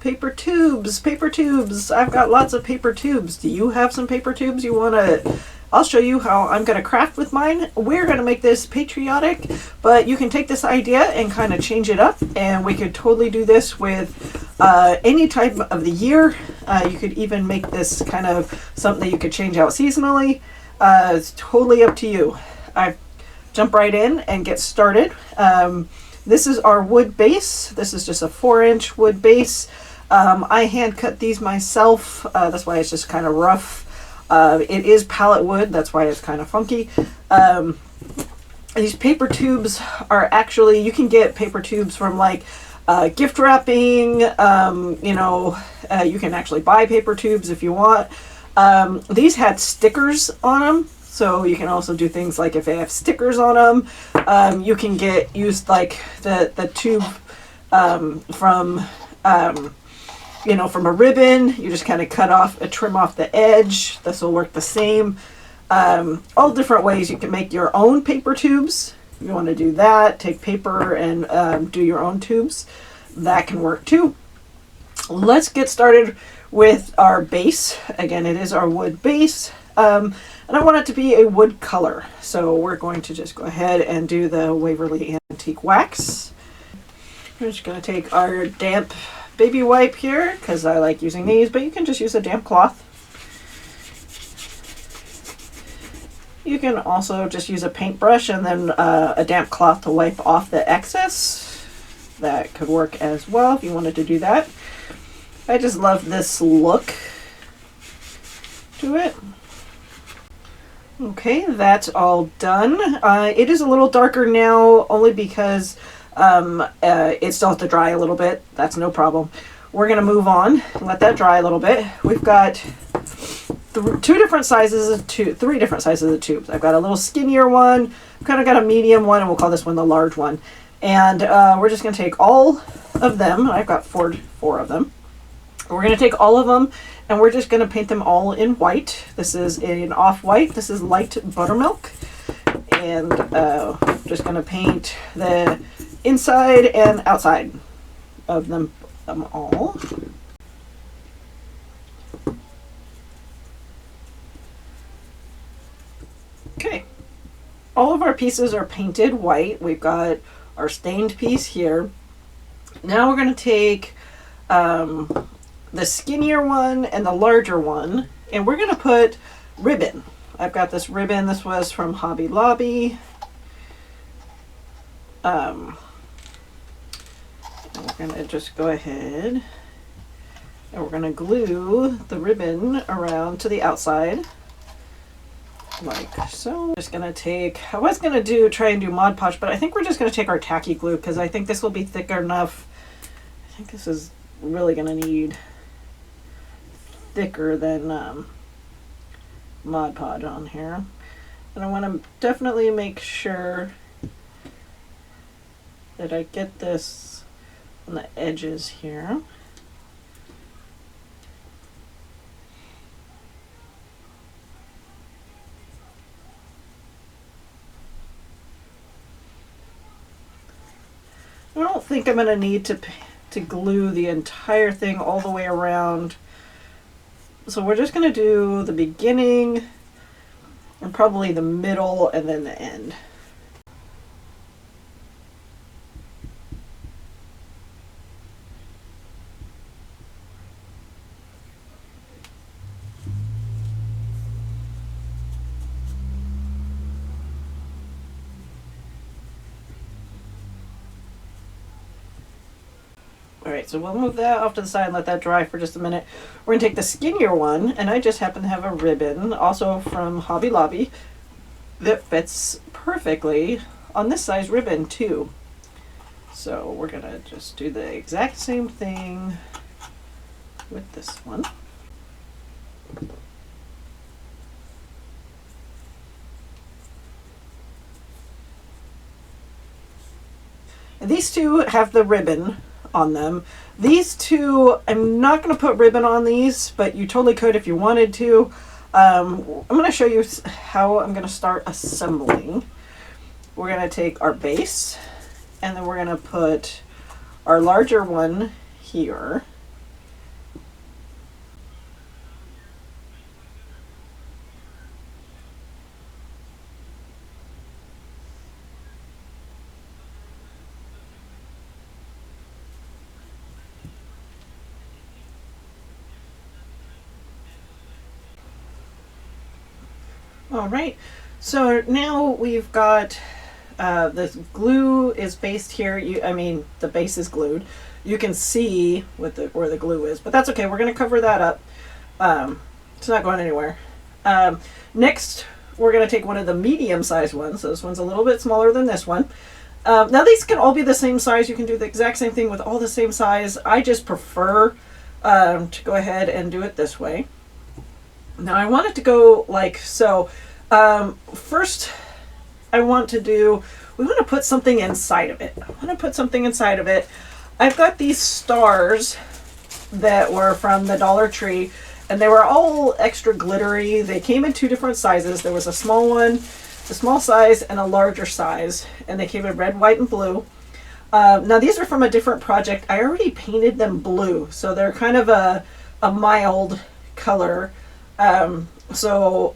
Paper tubes, paper tubes. I've got lots of paper tubes. Do you have some paper tubes you want to? I'll show you how I'm going to craft with mine. We're going to make this patriotic, but you can take this idea and kind of change it up, and we could totally do this with any type of the year. You could even make this kind of something that you could change out seasonally. It's totally up to you. I jump right in and get started. This is our wood base. This is just a 4-inch wood base. I hand cut these myself. That's why it's just kind of rough. It is pallet wood. That's why it's kind of funky. These paper tubes are actually, you can get paper tubes from like gift wrapping. You can actually buy paper tubes if you want. These had stickers on them. So you can also do things like if they have stickers on them, you can use like the tube from a ribbon. You just kind of trim off the edge. This will work the same. All different ways you can make your own paper tubes. If you want to do that, take paper and do your own tubes. That can work too. Let's get started with our base. Again, it is our wood base. And I want it to be a wood color. So we're going to just go ahead and do the Waverly Antique Wax. We're just going to take our damp baby wipe here, because I like using these, but you can just use a damp cloth. You can also just use a paintbrush and then a damp cloth to wipe off the excess. That could work as well if you wanted to do that. I just love this look to it. Okay, that's all done. It is a little darker now, only because it still has to dry a little bit. That's no problem. We're going to move on and let that dry a little bit. We've got three different sizes of tubes. I've got a little skinnier one, I've kind of got a medium one, and we'll call this one the large one. And we're just going to take all of them. I've got four of them. We're going to take all of them and we're just going to paint them all in white. This is an off-white. This is light buttermilk. And just going to paint the inside and outside of them all. Okay. All of our pieces are painted white. We've got our stained piece here. Now we're going to take the skinnier one and the larger one, and we're going to put ribbon. I've got this ribbon. This was from Hobby Lobby. And we're going to just go ahead and we're going to glue the ribbon around to the outside like so. Just going to take, I was going to try and do Mod Podge, but I think we're just going to take our tacky glue because I think this will be thicker enough. I think this is really going to need thicker than Mod Podge on here. And I want to definitely make sure that I get this on the edges here. I don't think I'm going to need to glue the entire thing all the way around. So we're just going to do the beginning and probably the middle and then the end. Alright, so we'll move that off to the side and let that dry for just a minute. We're going to take the skinnier one, and I just happen to have a ribbon, also from Hobby Lobby, that fits perfectly on this size ribbon too. So we're going to just do the exact same thing with this one. And these two have the ribbon on them. These two, I'm not going to put ribbon on these, but you totally could if you wanted to. I'm going to show you how I'm going to start assembling. We're going to take our base, and then we're going to put our larger one here. All right, so now we've got this glue is based here. I mean, the base is glued. You can see where the glue is, but that's okay. We're going to cover that up. It's not going anywhere. Next, we're going to take one of the medium-sized ones. So this one's a little bit smaller than this one. Now these can all be the same size. You can do the exact same thing with all the same size. I just prefer to go ahead and do it this way. Now I want it to go like so. First, we want to put something inside of it. I've got these stars that were from the Dollar Tree, and they were all extra glittery. They came in two different sizes. There was a small one, a small size, and a larger size, and they came in red, white, and blue. Now these are from a different project. I already painted them blue, so they're kind of a mild color. So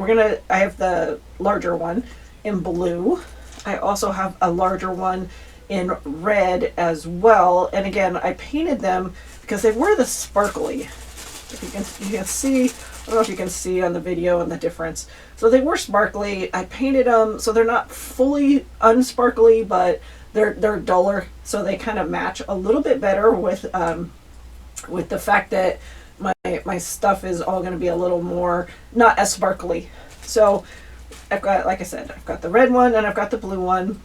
I have the larger one in blue. I also have a larger one in red as well. And again, I painted them because they were the sparkly. If you can see, I don't know if you can see on the video and the difference. So they were sparkly. I painted them so they're not fully unsparkly, but they're duller, so they kind of match a little bit better with the fact that my stuff is all going to be a little more not as sparkly. So I've got, like I said, I've got the red one and I've got the blue one,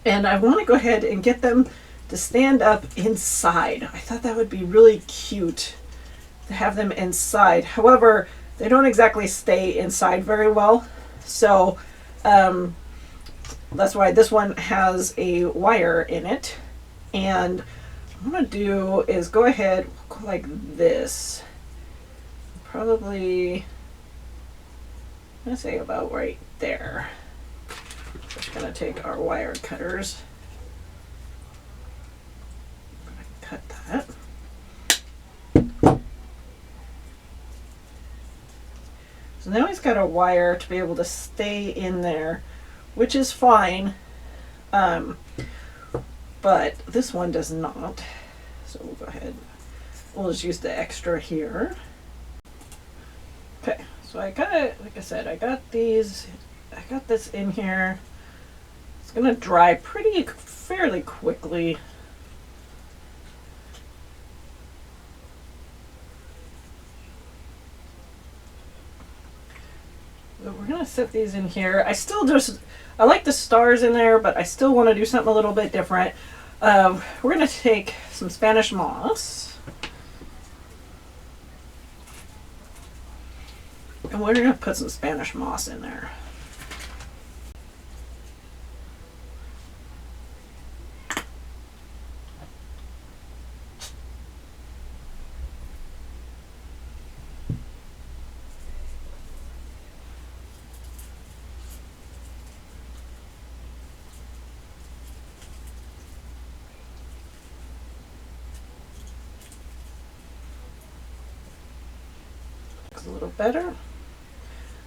and I want to go ahead and get them to stand up inside. I thought that would be really cute to have them inside. However, they don't exactly stay inside very well, so that's why this one has a wire in it. And what I'm going to do is go ahead, go like this. Probably, I'm going to say about right there. Just going to take our wire cutters. I'm going to cut that. So now he's got a wire to be able to stay in there, which is fine. But this one does not. So we'll go ahead. We'll just use the extra here. Okay, so I got it, like I said, I got this in here. It's gonna dry fairly quickly. So we're gonna set these in here. I like the stars in there, but I still want to do something a little bit different. We're gonna take some Spanish moss. And we're going to put some Spanish moss in there. Looks a little better.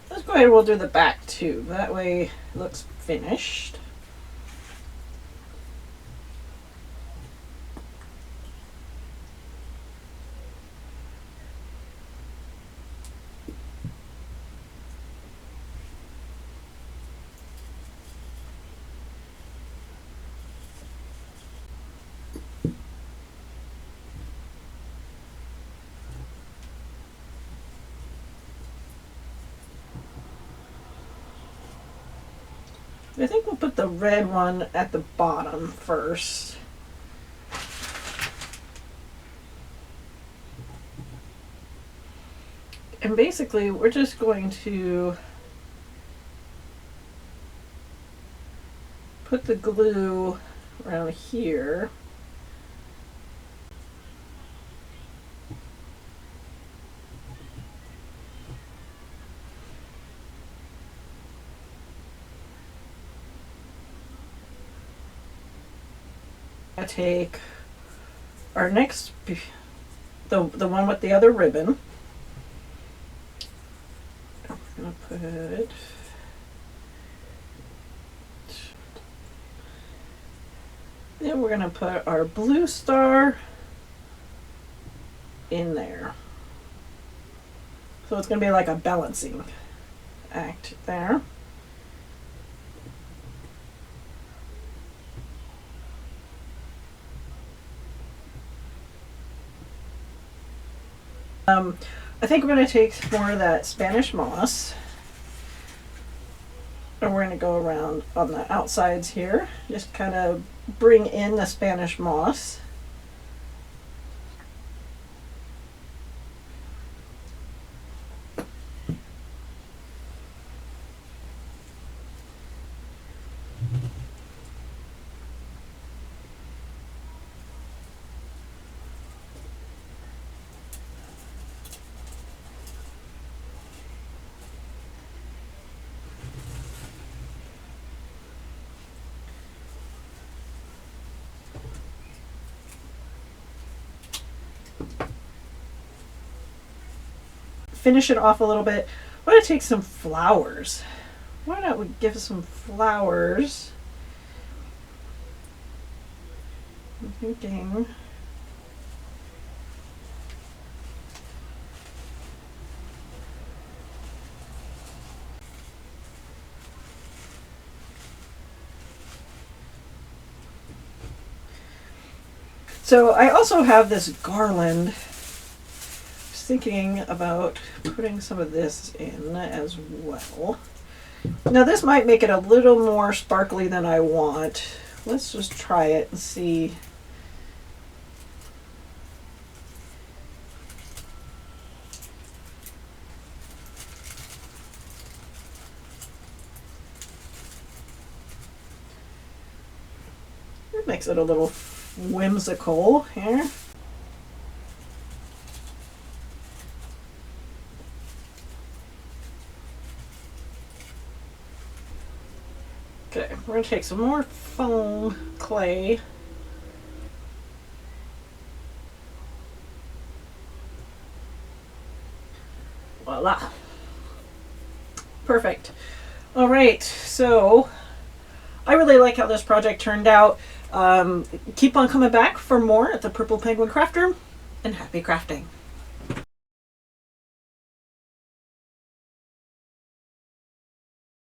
Let's go ahead and we'll do the back too. That way it looks finished. I think we'll put the red one at the bottom first. And basically we're just going to put the glue around here. Take our next, the one with the other ribbon. I'm gonna put then we're gonna put our blue star in there. So it's gonna be like a balancing. act there. I think we're going to take more of that Spanish moss, and we're going to go around on the outsides here, just kind of bring in the Spanish moss. Finish it off a little bit. I'm going to take some flowers. Why not we give some flowers? I'm thinking so I also have this garland. Thinking about putting some of this in as well. Now this might make it a little more sparkly than I want. Let's just try it and see. It makes it a little whimsical here. Okay, we're going to take some more foam clay. Voila. Perfect. All right, so I really like how this project turned out. Keep on coming back for more at the Purple Penguin Crafter, and happy crafting.